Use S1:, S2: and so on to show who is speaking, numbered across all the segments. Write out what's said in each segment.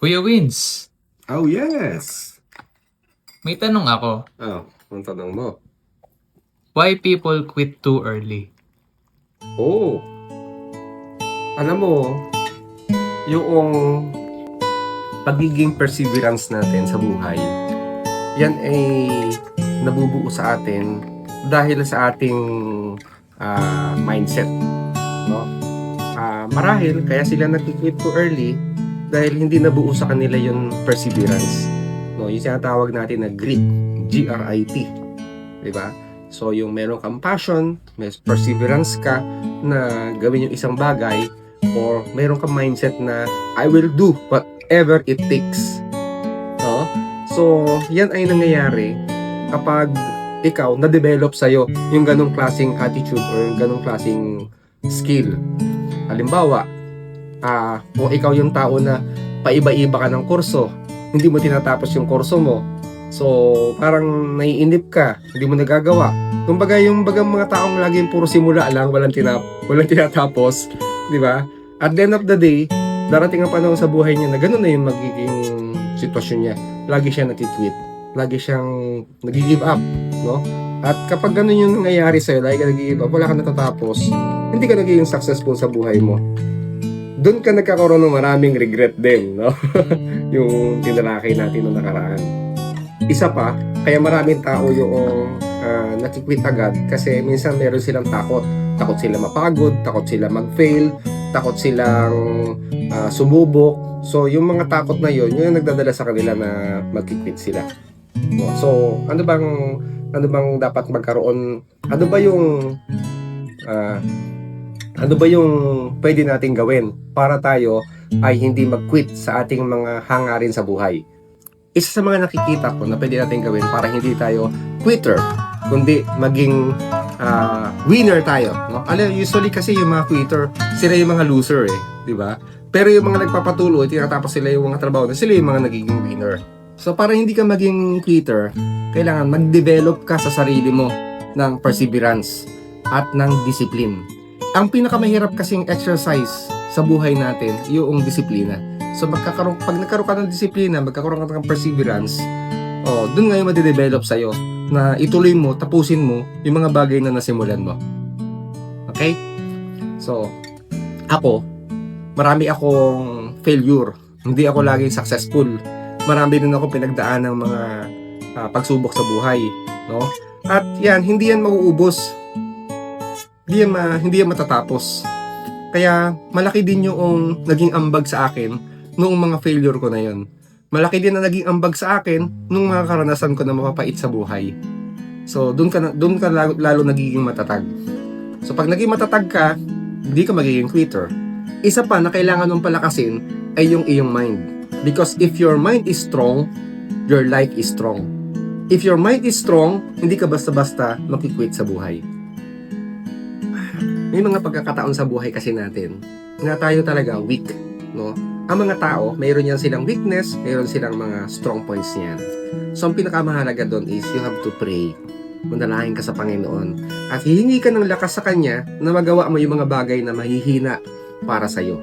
S1: Kuya Wins,
S2: Oh, yes!
S1: may tanong ako.
S2: Oh, ang tanong mo.
S1: Why people quit too early?
S2: Oh, alam mo, yung pagiging perseverance natin sa buhay, yan ay nabubuo sa atin dahil sa ating mindset, no? Marahil kaya sila nag-quit too early dahil hindi nabuo sa kanila yung perseverance, no? Yung sinatawag natin na grit, G-R-I-T, di ba? So yung meron kang passion, may perseverance ka na gawin yung isang bagay, or meron kang mindset na I will do whatever it takes, no? So yan ay nangyayari kapag ikaw na-develop sa'yo yung ganong klaseng attitude or yung ganong klaseng skill. Halimbawa, kung ikaw yung tao na paiba-iba ka ng kurso, hindi mo tinatapos yung kurso mo, so parang naiinip ka, hindi mo nagagawa. Kumbaga yung mga taong laging puro simula lang, walang tinatapos, di ba? At the end of the day, darating ang panahon sa buhay niya na ganun na yung magiging sitwasyon niya. Lagi siya nag-quit, lagi siyang nag-give up, no? At kapag ganun yung nangyayari sa'yo, lagi ka nag-give up, wala ka natatapos, hindi ka nagiging successful sa buhay mo. Doon ka nagkakaroon ng maraming regret din, no? Yung tinalakay natin noong nakaraan. Isa pa, kaya maraming tao yung nakikwit agad kasi minsan meron silang takot. Takot sila mapagod, takot sila mag-fail, takot silang sumubok. So, yung mga takot na yun, yung nagdadala sa kanila na magkikwit sila. No? So, ano bang dapat magkaroon? Ano ba yung pwede nating gawin para tayo ay hindi mag-quit sa ating mga hangarin sa buhay? Isa sa mga nakikita ko na pwede nating gawin para hindi tayo quitter, kundi maging winner tayo, no? Usually kasi yung mga quitter, sila yung mga loser di ba? Pero yung mga nagpapatuloy, tinatapos sila yung mga trabaho na sila yung mga nagiging winner. So para hindi ka maging quitter, kailangan mag-develop ka sa sarili mo ng perseverance at ng discipline. Ang pinakamahirap kasing exercise sa buhay natin, yung disiplina. So pag nagkaroon ka ng disiplina, magkakaroon ka ng perseverance, dun nga yung madidevelop sa'yo na ituloy mo, tapusin mo yung mga bagay na nasimulan mo. Okay? So, marami akong failure. Hindi ako laging successful. Marami din ako pinagdaan ng mga pagsubok sa buhay, no? At yan, hindi yan mauubos. Hindi yan matatapos. Kaya malaki din yung naging ambag sa akin noong mga failure ko na yun. Malaki din na naging ambag sa akin nung mga karanasan ko na mapapait sa buhay. So, doon ka lalo nagiging matatag. So, pag naging matatag ka, hindi ka magiging quitter. Isa pa na kailangan mong palakasin ay yung iyong mind. Because if your mind is strong, your life is strong. If your mind is strong, hindi ka basta-basta makikwit sa buhay. May mga pagkakataon sa buhay kasi natin na tayo talaga weak, no? Ang mga tao, mayroon yan silang weakness, mayroon silang mga strong points niyan. So, ang pinakamahalaga doon is you have to pray. Manalangin ka sa Panginoon. At hihingi ka ng lakas sa Kanya na magawa mo yung mga bagay na mahihina para sa'yo.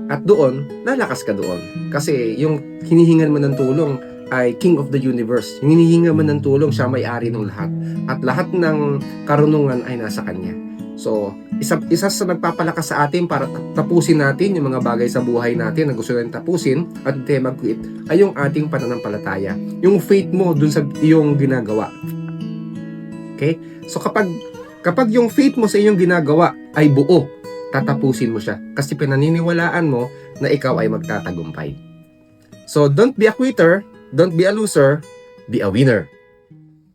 S2: At doon, lalakas ka doon. Kasi yung hinihingan mo ng tulong ay King of the Universe. Yung hinihingan mo ng tulong, siya may-ari ng lahat. At lahat ng karunungan ay nasa Kanya. So, isa sa nagpapalakas sa atin para tapusin natin yung mga bagay sa buhay natin na gusto natin tapusin at hindi mag-quit ay yung ating pananampalataya. Yung faith mo dun sa iyong ginagawa. Okay? So, kapag yung faith mo sa iyong ginagawa ay buo, tatapusin mo siya. Kasi pinaniniwalaan mo na ikaw ay magtatagumpay. So, don't be a quitter, don't be a loser, be a winner.